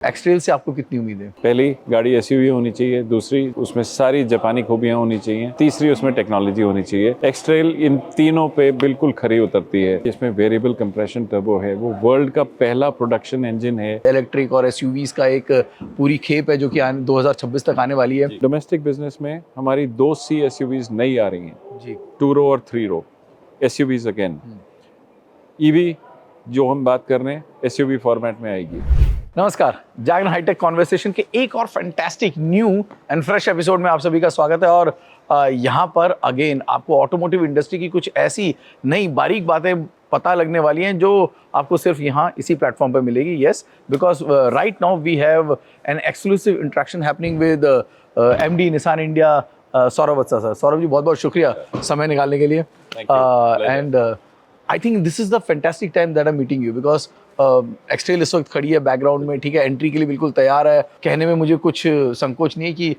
एक्सट्रेल से आपको कितनी उम्मीद है? पहली गाड़ी एसयूवी होनी चाहिए, दूसरी उसमें सारी जापानी खूबियां होनी चाहिए, तीसरी उसमें टेक्नोलॉजी होनी चाहिए। एक्सट्रेल इन तीनों पे बिल्कुल खरी उतरती है। इसमें वेरिएबल कंप्रेशन टर्बो है, वो वर्ल्ड का पहला प्रोडक्शन इंजन है। इलेक्ट्रिक और एसयूवीज का एक पूरी खेप है जो कि 2026 तक आने वाली है। डोमेस्टिक बिजनेस में हमारी 2 एसयूवीज नई आ रही हैं जी। 2 रो और 3 रो एसयूवीज अगेन। ईवी जो हम बात कर रहे हैं एसयूवी फॉर्मेट में आएगी। नमस्कार, जागरण हाईटेक कॉन्वर्सेशन के एक और fantastic new and fresh episode में आप सभी का स्वागत है। और यहाँ पर अगेन आपको ऑटोमोटिव इंडस्ट्री की कुछ ऐसी नई बारीक बातें पता लगने वाली हैं जो आपको सिर्फ यहाँ इसी प्लेटफॉर्म पर मिलेगी। Yes, because right now we have an exclusive interaction happening with MD Nissan India Saurabh Vatsa sir. Saurabh ji, बहुत बहुत शुक्रिया समय निकालने के लिए। And I think this is the fantastic time that I am meeting you, because X-Trail इस वक्त खड़ी है बैकग्राउंड में, ठीक है, एंट्री के लिए बिल्कुल तैयार है। कहने में मुझे कुछ संकोच नहीं है कि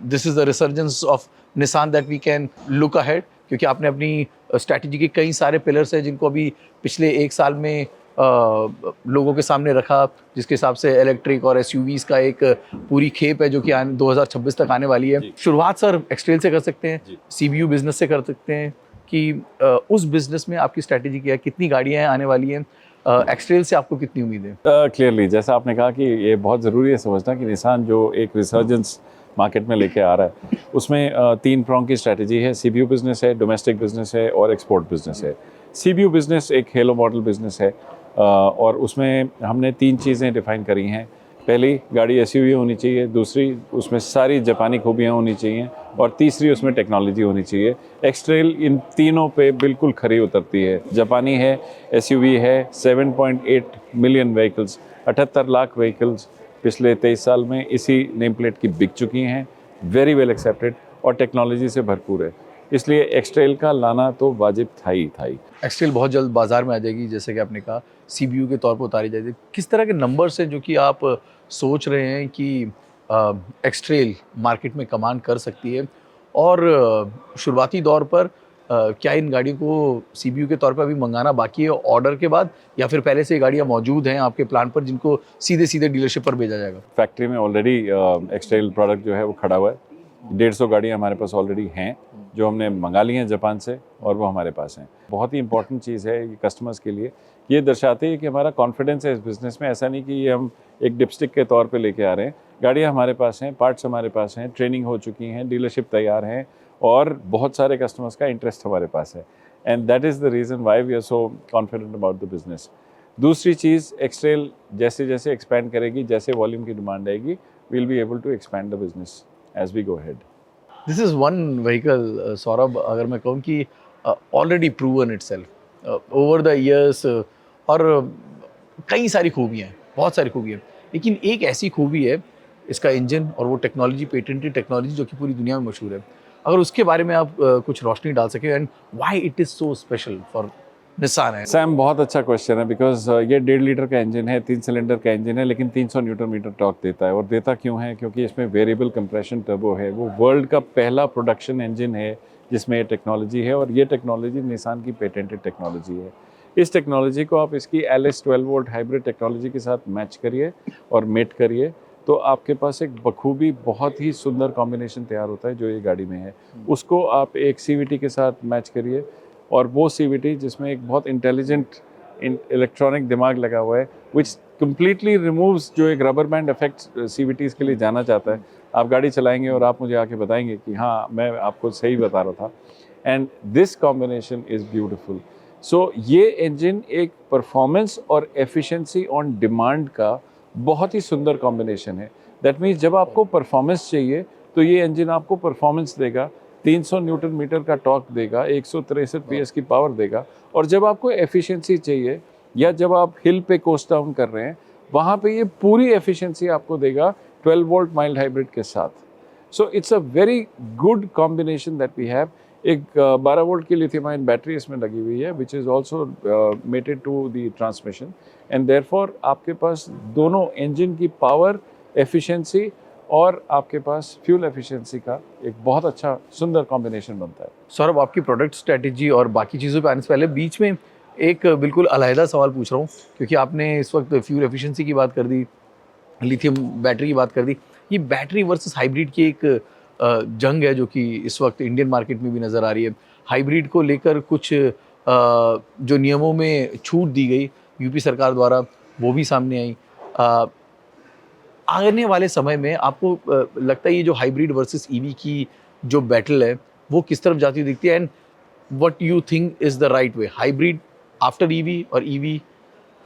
this is the resurgence of Nissan that we can look ahead, क्योंकि आपने अपनी स्ट्रैटेजी के कई सारे पिलर्स हैं जिनको अभी पिछले एक साल में लोगों के सामने रखा, जिसके हिसाब से इलेक्ट्रिक और एसयूवीज का एक पूरी खेप है जो कि 2026 तक आने वाली है। शुरुआत सर एक्सट्रेल से कर सकते हैं, सीबीयू बिजनेस से कर सकते हैं कि उस बिजनेस में आपकी स्ट्रैटेजी क्या है, कितनी गाड़ियाँ आने वाली हैं, एक्सट्रेल से आपको कितनी उम्मीद है? क्लियरली जैसा आपने कहा कि ये बहुत ज़रूरी है समझना कि निसान जो एक रिसर्जेंस मार्केट में लेके आ रहा है उसमें 3 प्रॉन्ग की स्ट्रैटेजी है। सीबीयू बिजनेस है, डोमेस्टिक बिजनेस है और एक्सपोर्ट बिजनेस है। सीबीयू बिजनेस एक हेलो मॉडल बिजनेस है और उसमें हमने 3 चीज़ें डिफाइन करी हैं। पहली गाड़ी एसयूवी होनी चाहिए, दूसरी उसमें सारी जापानी खूबियाँ होनी चाहिए और तीसरी उसमें टेक्नोलॉजी होनी चाहिए। एक्सट्रेल इन तीनों पे बिल्कुल खरी उतरती है। जापानी है, एसयूवी है, 7.8 मिलियन व्हीकल्स, 78 लाख व्हीकल्स पिछले 23 साल में इसी नेम प्लेट की बिक चुकी हैं, वेरी वेल एक्सेप्टेड और टेक्नोलॉजी से भरपूर है। इसलिए एक्सट्रेल का लाना तो वाजिब था ही। एक्सट्रेल बहुत जल्द बाजार में आ जाएगी, जैसे कि आपने कहा, सीबीयू के तौर पर उतारी जाएगी। किस तरह के नंबर्स हैं जो कि आप सोच रहे हैं कि एक्सट्रेल मार्केट में कमांड कर सकती है, और शुरुआती दौर पर क्या इन गाड़ियों को सीबीयू के तौर पर अभी मंगाना बाकी है ऑर्डर के बाद, या फिर पहले से ये गाड़ियाँ मौजूद हैं आपके प्लान पर जिनको सीधे डीलरशिप पर भेजा जाएगा? फैक्ट्री में ऑलरेडी एक्सट्रेल प्रोडक्ट जो है वो खड़ा हुआ है। 150 गाड़ियाँ हमारे पास ऑलरेडी हैं जो हमने मंगा ली हैं जापान से और वो हमारे पास हैं। बहुत ही इंपॉर्टेंट चीज़ है ये कस्टमर्स के लिए। ये दर्शाती है कि हमारा कॉन्फिडेंस है इस बिज़नेस में। ऐसा नहीं कि ये हम एक डिपस्टिक के तौर पे लेके आ रहे हैं। गाड़ियाँ हमारे पास हैं, पार्ट्स हमारे पास हैं, ट्रेनिंग हो चुकी हैं, डीलरशिप तैयार हैं और बहुत सारे कस्टमर्स का इंटरेस्ट हमारे पास है। And that is the reason why we are so confident about the business. दूसरी चीज़, एक्सट्रेल जैसे जैसे एक्सपैंड करेगी, जैसे वॉल्यूम की डिमांड आएगी, we'll be able to expand the business as we go ahead. This is one vehicle Saurabh, अगर मैं कहूँ कि already proven itself over the years, और कई सारी खूबियाँ हैं, बहुत सारी खूबियाँ हैं, लेकिन एक ऐसी खूबी है इसका इंजन और वो टेक्नोलॉजी, पेटेंटेड टेक्नोलॉजी जो कि पूरी दुनिया में मशहूर है। अगर उसके बारे में आप कुछ रोशनी डाल सके, and why it is so special for Nissan है। सैम, बहुत अच्छा क्वेश्चन है बिकॉज ये 1.5 लीटर का इंजन है, 3 सिलेंडर का इंजन है, लेकिन 300 न्यूटन मीटर टॉर्क देता है। और देता क्यों है? क्योंकि इसमें वेरिएबल कंप्रेशन टर्बो है। वो वर्ल्ड का पहला प्रोडक्शन इंजन है जिसमें ये टेक्नोलॉजी है और ये टेक्नोलॉजी निसान की पेटेंटेड टेक्नोलॉजी है। इस टेक्नोलॉजी को आप इसकी एलएस 12 वोल्ट हाइब्रिड टेक्नोलॉजी के साथ मैच करिए और मेट करिए तो आपके पास एक बखूबी बहुत ही सुंदर कॉम्बिनेशन तैयार होता है जो ये गाड़ी में है। उसको आप एक सीवीटी के साथ मैच करिए और वो सीवीटी जिसमें एक बहुत इंटेलिजेंट इलेक्ट्रॉनिक दिमाग लगा हुआ है, विच कम्प्लीटली रिमूव्स जो एक रबर बैंड इफेक्ट सीवीटीज़ के लिए जाना चाहता है। आप गाड़ी चलाएंगे और आप मुझे आके बताएंगे कि हाँ, मैं आपको सही बता रहा था। And this combination is beautiful. So ये इंजन एक परफॉर्मेंस और एफिशिएंसी ऑन डिमांड का बहुत ही सुंदर कॉम्बिनेशन है। दैट मीन्स जब आपको परफॉर्मेंस चाहिए तो ये इंजन आपको परफॉर्मेंस देगा, 300 न्यूटन मीटर का टॉर्क देगा, 163 पीएस की पावर देगा। और जब आपको एफिशिएंसी चाहिए या जब आप हिल पे कोस्ट डाउन कर रहे हैं, वहाँ पे ये पूरी एफिशिएंसी आपको देगा 12 वोल्ट माइल्ड हाइब्रिड के साथ। So it's a very good combination that we have. एक 12 वोल्ट की लिथियम आयन बैटरी इसमें लगी हुई है which is also mated to the transmission, and therefore आपके पास दोनों इंजन की पावर, एफिशिएंसी और आपके पास फ्यूल एफिशिएंसी का एक बहुत अच्छा सुंदर कॉम्बिनेशन बनता है। सौरभ, आपकी प्रोडक्ट स्ट्रैटेजी और बाकी चीज़ों पे आने से पहले बीच में एक बिल्कुल अलहदा सवाल पूछ रहा हूँ, क्योंकि आपने इस वक्त फ्यूल एफिशिएंसी की बात कर दी, लिथियम बैटरी की बात कर दी, ये बैटरी वर्सेस हाइब्रिड की एक जंग है जो कि इस वक्त इंडियन मार्केट में भी नज़र आ रही है। हाइब्रिड को लेकर कुछ जो नियमों में छूट दी गई यूपी सरकार द्वारा, वो भी सामने आई। अ, आने वाले समय में आपको लगता है ये जो हाइब्रिड वर्सेस ईवी की जो बैटल है, वो किस तरफ जाती हुई दिखती है? And what you think is the right way, hybrid after EV और EV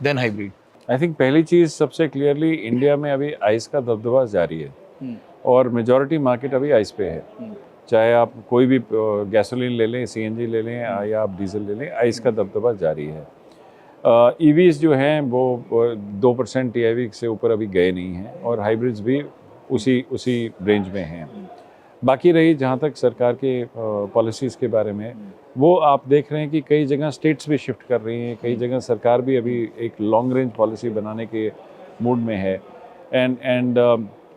then hybrid? I think पहली चीज़ सबसे क्लियरली, इंडिया में अभी आइस का दबदबा जारी है और मेजॉरिटी मार्केट अभी आइस पे है। चाहे आप कोई भी गैसोलीन ले लें, सीएनजी ले लें या आप डीजल ले लें, आइस का दबदबा जारी है। ईवीज़ जो हैं वो 2% टीआईवी से ऊपर अभी गए नहीं हैं और हाइब्रिड्स भी उसी रेंज में हैं। बाकी रही जहाँ तक सरकार के पॉलिसीज़ के बारे में, वो आप देख रहे हैं कि कई जगह स्टेट्स भी शिफ्ट कर रही हैं, कई जगह सरकार भी अभी एक लॉन्ग रेंज पॉलिसी बनाने के मूड में है। एंड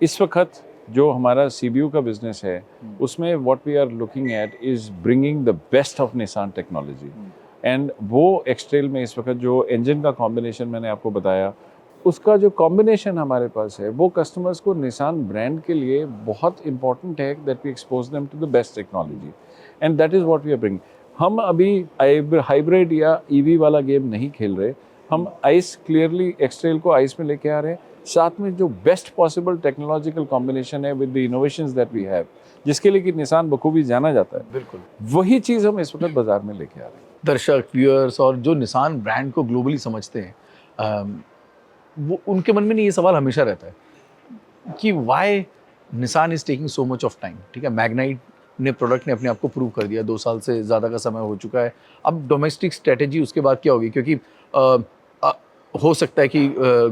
इस वक्त जो हमारा सीबीयू का बिजनेस है, उसमें what we are looking at is bringing the best of Nissan technology. And वो एक्सट्रेल में इस वक्त जो इंजन का कॉम्बिनेशन मैंने आपको बताया, उसका जो कॉम्बिनेशन हमारे पास है, वो कस्टमर्स को निसान ब्रांड के लिए बहुत इंपॉर्टेंट है that we expose them to the best technology and that is what we are bringing. हम अभी हाइब्रिड या ईवी वाला गेम नहीं खेल रहे, हम आइस क्लियरली एक्सट्रेल को आइस में लेके आ रहे हैं, साथ में जो बेस्ट पॉसिबल टेक्नोलॉजिकल कॉम्बिनेशन है with the innovations that we have, जिसके लिए कि निसान बखूबी जाना जाता है, बिल्कुल वही चीज़ हम इस वक्त बाजार में लेके आ रहे हैं। दर्शक, व्यूअर्स और जो निसान ब्रांड को ग्लोबली समझते हैं, वो उनके मन में नहीं ये सवाल हमेशा रहता है कि why Nissan is taking so much of time. ठीक है, मैग्नाइट ने प्रोडक्ट ने अपने आप को प्रूव कर दिया, 2 साल से ज़्यादा का समय हो चुका है। अब डोमेस्टिक स्ट्रेटेजी उसके बाद क्या होगी? क्योंकि अ, हो सकता है कि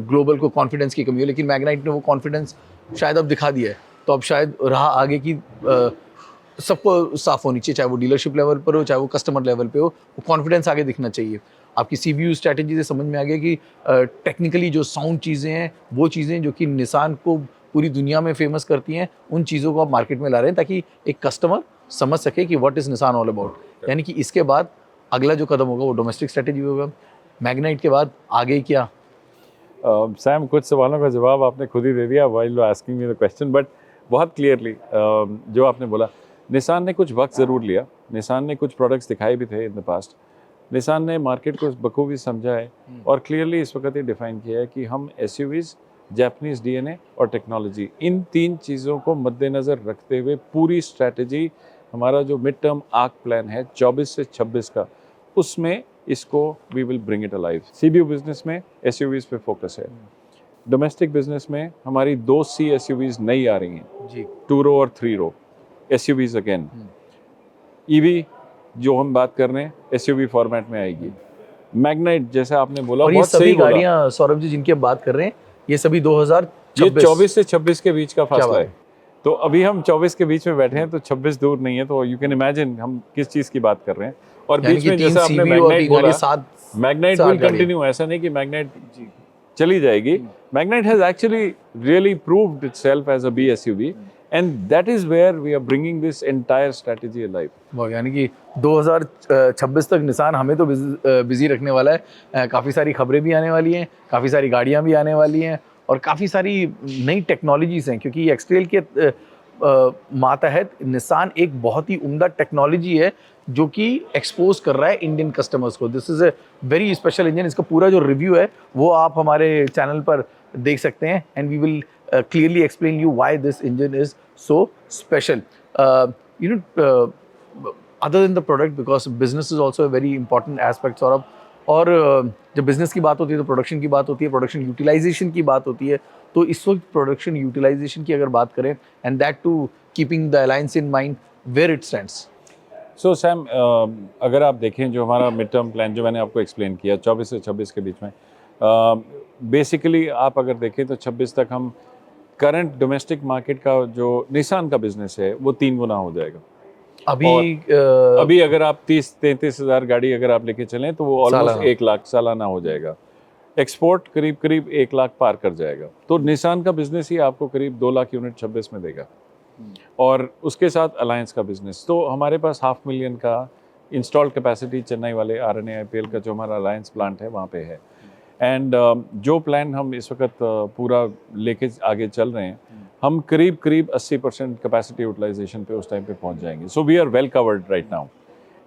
ग्लोबल को कॉन्फिडेंस की कमी हो, लेकिन मैग्नाइट ने वो कॉन्फिडेंस शायद अब दिखा दिया है। तो अब शायद राह आगे की सबको साफ होनी चाहिए, चाहे वो डीलरशिप लेवल पर हो, चाहे वो कस्टमर लेवल पे हो, वो कॉन्फिडेंस आगे दिखना चाहिए। आपकी सीबीयू स्ट्रैटेजी से समझ में आ गया कि टेक्निकली जो साउंड चीज़ें हैं, वो चीज़ें जो कि निसान को पूरी दुनिया में फेमस करती हैं, उन चीज़ों को आप मार्केट में ला रहे हैं ताकि एक कस्टमर समझ सके कि what is Nissan all about. यानी कि इसके बाद अगला जो कदम होगा वो डोमेस्टिक स्ट्रैटेजी होगा। मैग्नाइट के बाद आगे क्या? सैम, कुछ सवालों का जवाब आपने खुद ही दे दिया while asking me the question, but बहुत क्लियरली जो आपने बोला, निसान ने कुछ वक्त ज़रूर लिया, निसान ने कुछ प्रोडक्ट्स दिखाए भी थे इन द पास्ट, निसान ने मार्केट को बखूबी समझा है और क्लियरली इस वक्त ये डिफाइन किया है कि हम एसयूवीज़, जापानीज़ डीएनए और टेक्नोलॉजी, इन 3 चीज़ों को मद्देनज़र रखते हुए पूरी स्ट्रैटेजी, हमारा जो मिड टर्म आर्क प्लान है 24 से 26 का, उसमें इसको we will bring it alive. CBU business में एसयूवीज़ पे फोकस है, डोमेस्टिक बिजनेस में हमारी 2 सी एसयूवीज़ नई आ रही हैं जी, 2 रो और 3 रो एसयूवीज़ अगेन। ईवी जो हम बात कर रहे हैं एसयूवी फॉर्मेट में आएगी। मैग्नाइट जैसा आपने बोला, और ये बहुत सभी सही बोला, गाड़ियाँ सौरभ जी जिनकी हम बात कर रहे हैं, ये सभी ये 2026 24 से 26 के बीच का फासला बात है। तो अभी हम 24 के बीच में बैठे हैं, तो 26 दूर नहीं है, तो यू कैन इमेजिन हम किस चीज़ की बात कर रहे हैं। और यानी बीच कि में 3 जैसा आपने सीबीयू और 3 मैग्नाइट बोला, गाड़ी 7 मैग्नाइट विल कंटिन्यू, ऐसा नहीं कि मैग्नाइट चली जाएगी। Magnite has actually really proved itself as a B SUV and that is where we are bringing this entire strategy alive. वाह, यानी कि 2026 तक निसान हमें तो बिजी रखने वाला है। काफ़ी सारी खबरें भी आने वाली हैं, काफ़ी सारी गाड़ियाँ भी आने वाली हैं और काफ़ी सारी नई टेक्नोलॉजीज़ हैं, क्योंकि एक्सट्रेल के मातहत निसान एक बहुत ही उम्दा टेक्नोलॉजी है जो कि एक्सपोज कर रहा है इंडियन कस्टमर्स को। This is a very special engine. इसका पूरा जो रिव्यू है वो आप हमारे चैनल पर देख सकते हैं and we will clearly explain you why this engine is so special. Other than the product, because business is also a very important aspect Saurabh, और जब बिजनेस की बात होती है तो प्रोडक्शन की बात होती है, प्रोडक्शन यूटिलाइजेशन की बात होती है। तो इस वक्त प्रोडक्शन यूटिलाइजेशन की अगर बात करें, and that too keeping the alliance in mind, where it stands. So same, अगर आप देखें जो हमारा मिड टर्म प्लान जो मैंने आपको एक्सप्लेन किया 24 से 26 के बीच में, बेसिकली आप अगर देखें तो 26 तक हम करंट डोमेस्टिक मार्केट का जो निसान का बिजनेस है वो 3 गुना हो जाएगा। अभी अगर आप 30-33 हज़ार गाड़ी अगर आप लेके चलें तो वो ऑलमोस्ट 1 लाख सालाना हो जाएगा। एक्सपोर्ट करीब करीब 1 लाख पार कर जाएगा। तो निसान का बिजनेस ही आपको करीब 2 लाख यूनिट 26 में देगा और उसके साथ अलायंस का बिजनेस। तो हमारे पास 500,000 का इंस्टॉल्ड कैपेसिटी चेन्नई वाले RNAIPL का जो हमारा अलायंस प्लांट है वहाँ पे है। एंड जो प्लान हम इस वक्त पूरा लेके आगे चल रहे हैं, हम करीब करीब 80% कैपेसिटी यूटिलाइजेशन पे उस टाइम पे पहुंच जाएंगे. So we are well covered right now.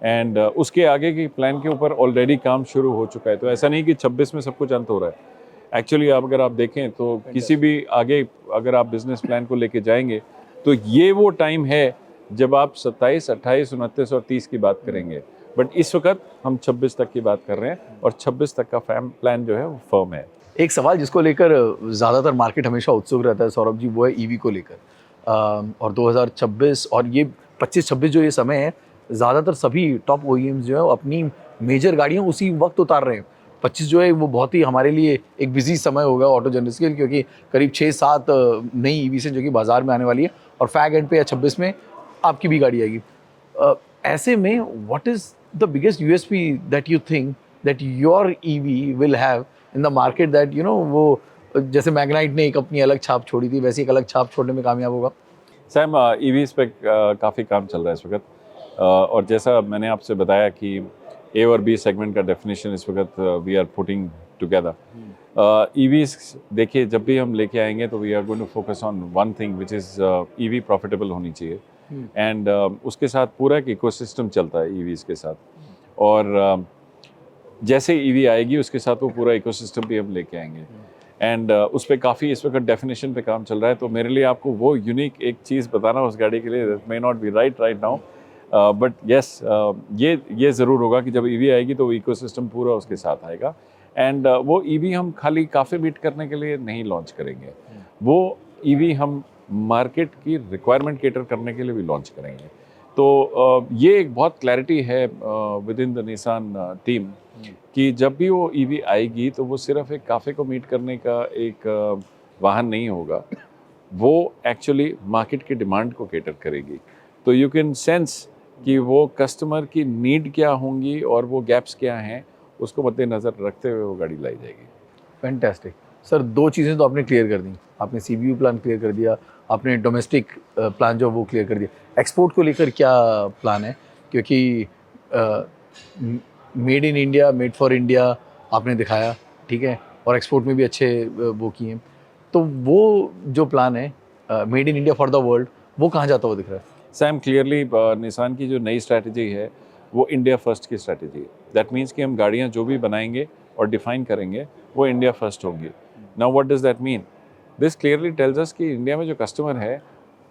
And उसके आगे की प्लान के ऊपर ऑलरेडी काम शुरू हो चुका है. तो ऐसा नहीं कि 26 में सब कुछ अंत हो रहा है. एक्चुअली अगर आप देखें तो किसी भी आगे अगर आप बिजनेस प्लान को लेके जाएंगे तो ये वो टाइम है जब आप 27, 28, 29 और 30 की बात करेंगे. बट इस वक्त हम 26 तक की बात कर रहे हैं और 26 तक का प्लान जो है वो फर्म है. एक सवाल जिसको लेकर ज़्यादातर मार्केट हमेशा उत्सुक रहता है सौरभ जी, वो है ईवी को लेकर। और 2026 और ये 25-26 जो ये समय है, ज़्यादातर सभी टॉप ओईएम्स जो है वो अपनी मेजर गाड़ियाँ उसी वक्त उतार रहे हैं। 25 जो है वो बहुत ही हमारे लिए एक बिजी समय होगा ऑटो जर्नलिस्ट के लिए, क्योंकि करीब 6-7 नई ईवी से जो कि बाजार में आने वाली है और फैग एंड पे या 26 में आपकी भी गाड़ी आएगी। ऐसे में what is the biggest USP that you think that your EV will have in the market, that you know वो जैसे मैग्नाइट ने एक अपनी अलग छाप छोड़ी थी वैसे एक अलग छाप छोड़ने में कामयाब होगा? सैम, ईवीज पे काफ़ी काम चल रहा है इस वक्त. और जैसा मैंने आपसे बताया कि ए और बी सेगमेंट का डेफिनेशन इस वक्त we are putting together. EVs देखिए, जब भी हम लेके आएंगे तो we are going to focus on one thing which is EV profitable होनी चाहिए. एंड उसके साथ पूरा एक इकोसिस्टम चलता है ईवीज के साथ. और जैसे ईवी आएगी उसके साथ वो पूरा इकोसिस्टम भी हम लेके आएंगे. एंड उस पर काफ़ी इस वक्त डेफिनेशन पे काम चल रहा है. तो मेरे लिए आपको वो यूनिक एक चीज़ बताना उस गाड़ी के लिए that may not be right now, but yes, ये ज़रूर होगा कि जब ईवी आएगी तो वो इकोसिस्टम पूरा उसके साथ आएगा. एंड वो ईवी हम खाली काफ़ी मीट करने के लिए नहीं लॉन्च करेंगे. वो ईवी हम मार्केट की रिक्वायरमेंट केटर करने के लिए भी लॉन्च करेंगे. तो ये एक बहुत क्लैरिटी है with in the Nissan team कि जब भी वो ईवी आएगी तो वो सिर्फ एक काफ़े को मीट करने का एक वाहन नहीं होगा, वो एक्चुअली मार्केट की डिमांड को केटर करेगी. तो यू कैन सेंस कि वो कस्टमर की नीड क्या होंगी और वो गैप्स क्या हैं, उसको मद्देनज़र रखते हुए वो गाड़ी लाई जाएगी. फैंटास्टिक सर, दो चीज़ें तो आपने क्लियर कर दी. आपने सीबीयू प्लान क्लियर कर दिया, आपने डोमेस्टिक प्लान जो वो क्लियर कर दिया. एक्सपोर्ट को लेकर क्या प्लान है? क्योंकि made in India, made for India आपने दिखाया, ठीक है, और एक्सपोर्ट में भी अच्छे वो किए. तो वो जो प्लान है made in India for the world, वो कहाँ जाता हुआ दिख रहा है? सैम, क्लियरली निसान की जो नई स्ट्रैटेजी है वो इंडिया फर्स्ट की स्ट्रैटेजी है. दैट मीन्स कि हम गाड़ियाँ जो भी बनाएंगे और डिफाइन करेंगे वो इंडिया फर्स्ट होंगी. Now what does that mean? This clearly tells us कि इंडिया में जो कस्टमर है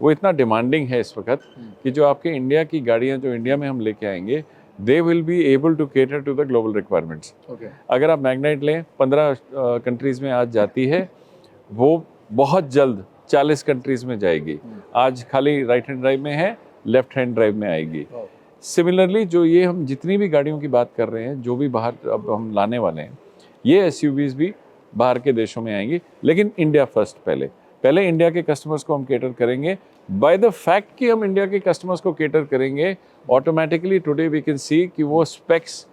वो इतना डिमांडिंग है इस वक्त कि जो आपके इंडिया की गाड़ियाँ जो इंडिया में हम लेके आएंगे they will be able to cater to the global requirements. अगर आप मैग्नाइट लें, 15 कंट्रीज़ में आज जाती है, वो बहुत जल्द 40 कंट्रीज़ में जाएगी. आज खाली राइट हैंड ड्राइव में है, लेफ्ट हैंड ड्राइव में आएगी. सिमिलरली जो ये हम जितनी भी गाड़ियों की बात कर रहे हैं, जो भी बाहर अब हम लाने वाले हैं, ये एसयूवीज़ भी बाहर के देशों में आएंगी, लेकिन इंडिया फर्स्ट. पहले इंडिया के कस्टमर्स को हम केटर करेंगे. बाय द फैक्ट कि हम इंडिया के कस्टमर्स को केटर करेंगे, automatically today we can see कि वो specs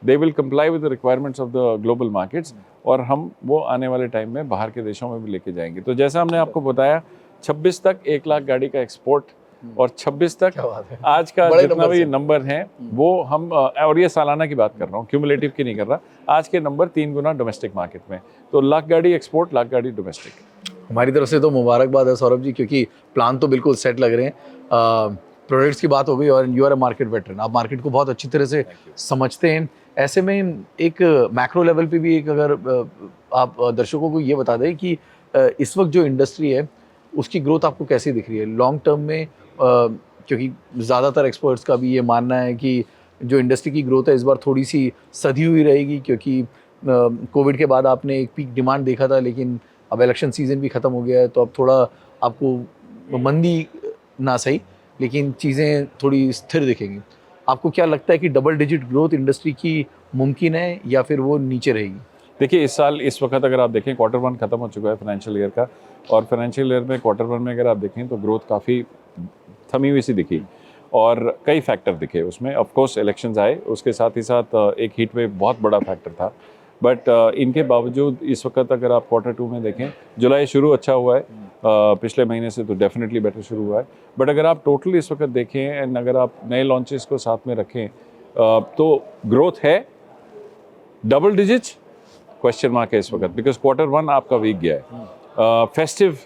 they will comply with the requirements of the global markets, और हम वो आने वाले टाइम में बाहर के देशों में भी लेके जाएंगे. तो जैसा हमने आपको बताया, 26 तक 1 लाख गाड़ी का एक्सपोर्ट, और 26 तक आज का जितना भी नंबर है वो हम, और ये सालाना की बात कर रहा हूँ, क्यूमुलेटिव की नहीं कर रहा, आज के नंबर 3 गुना डोमेस्टिक मार्केट में. तो लाख गाड़ी एक्सपोर्ट, लाख गाड़ी डोमेस्टिक. हमारी तरफ से तो मुबारकबाद है सौरभ जी, क्योंकि प्लान तो बिल्कुल सेट लग रहे हैं. प्रोडक्ट्स की बात हो गई और you are a market veteran, आप मार्केट को बहुत अच्छी तरह से समझते हैं. ऐसे में एक मैक्रो लेवल पे भी एक अगर आप दर्शकों को ये बता दें कि इस वक्त जो इंडस्ट्री है उसकी ग्रोथ आपको कैसी दिख रही है लॉन्ग टर्म में? क्योंकि ज़्यादातर एक्सपर्ट्स का भी ये मानना है कि जो इंडस्ट्री की ग्रोथ है इस बार थोड़ी सी सधी हुई रहेगी, क्योंकि कोविड के बाद आपने एक पीक डिमांड देखा था, लेकिन अब इलेक्शन सीजन भी ख़त्म हो गया है, तो अब थोड़ा आपको मंदी ना सही लेकिन चीज़ें थोड़ी स्थिर दिखेंगी. आपको क्या लगता है कि डबल डिजिट ग्रोथ इंडस्ट्री की मुमकिन है या फिर वो नीचे रहेगी? देखिए, इस साल इस वक्त अगर आप देखें, Q1 खत्म हो चुका है फाइनेंशियल ईयर का, और फाइनेंशियल ईयर में Q1 में अगर आप देखें तो ग्रोथ काफ़ी थमी हुई सी दिखी, और कई फैक्टर दिखे उसमें. ऑफ कोर्स इलेक्शंस आए, उसके साथ ही साथ एक हीट वेव बहुत बड़ा फैक्टर था. बट इनके बावजूद इस वक्त अगर आप Q2 में देखें, जुलाई शुरू अच्छा हुआ है, पिछले महीने से तो डेफिनेटली बेटर शुरू हुआ है. बट अगर आप टोटली इस वक्त देखें एंड अगर आप नए लॉन्चेस को साथ में रखें, तो ग्रोथ है डबल डिजिट्स क्वेश्चन मार्क है इस वक्त, बिकॉज Q1 आपका वीक गया है। फेस्टिव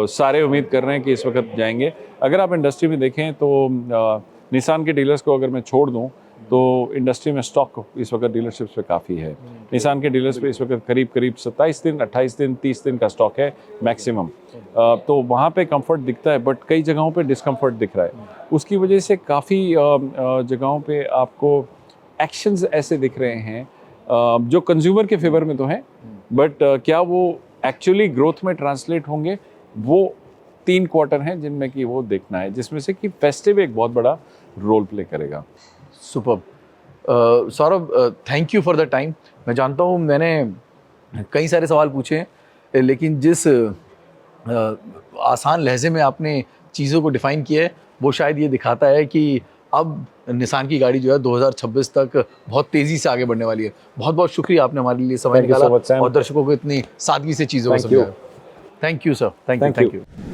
सारे उम्मीद कर रहे हैं कि इस वक्त जाएंगे। अगर आप इंडस्ट्री में देखें तो निसान के डीलर्स को अगर मैं छोड़ दूं तो इंडस्ट्री में स्टॉक इस वक्त डीलरशिप्स पे काफ़ी है। निसान के डीलर्स पे इस वक्त करीब 27 दिन, 28 दिन, 30 दिन का स्टॉक है मैक्सिमम। तो वहाँ पे कंफर्ट दिखता है, बट कई जगहों पे डिस्कम्फर्ट दिख रहा है। उसकी वजह से काफ़ी जगहों पे आपको एक्शंस ऐसे दिख रहे हैं जो कंज्यूमर के फेवर में तो हैं, बट क्या वो एक्चुअली ग्रोथ में ट्रांसलेट होंगे, वो 3 क्वार्टर हैं जिनमें कि वो देखना है, जिसमें से कि फेस्टिव एक बहुत बड़ा रोल प्ले करेगा। Superb. Saurabh, thank you for the time. मैं जानता हूँ मैंने कई सारे सवाल पूछे हैं, लेकिन जिस आसान लहजे में आपने चीज़ों को डिफ़ाइन किया है, वो शायद ये दिखाता है कि अब निसान की गाड़ी जो है 2026 तक बहुत तेज़ी से आगे बढ़ने वाली है। बहुत बहुत शुक्रिया, आपने हमारे लिए समय Thank you so निकाला much, Sam. और दर्शकों को इतनी सादगी से चीज़ों को Thank you. समझाया। Thank you sir, thank Thank you. You.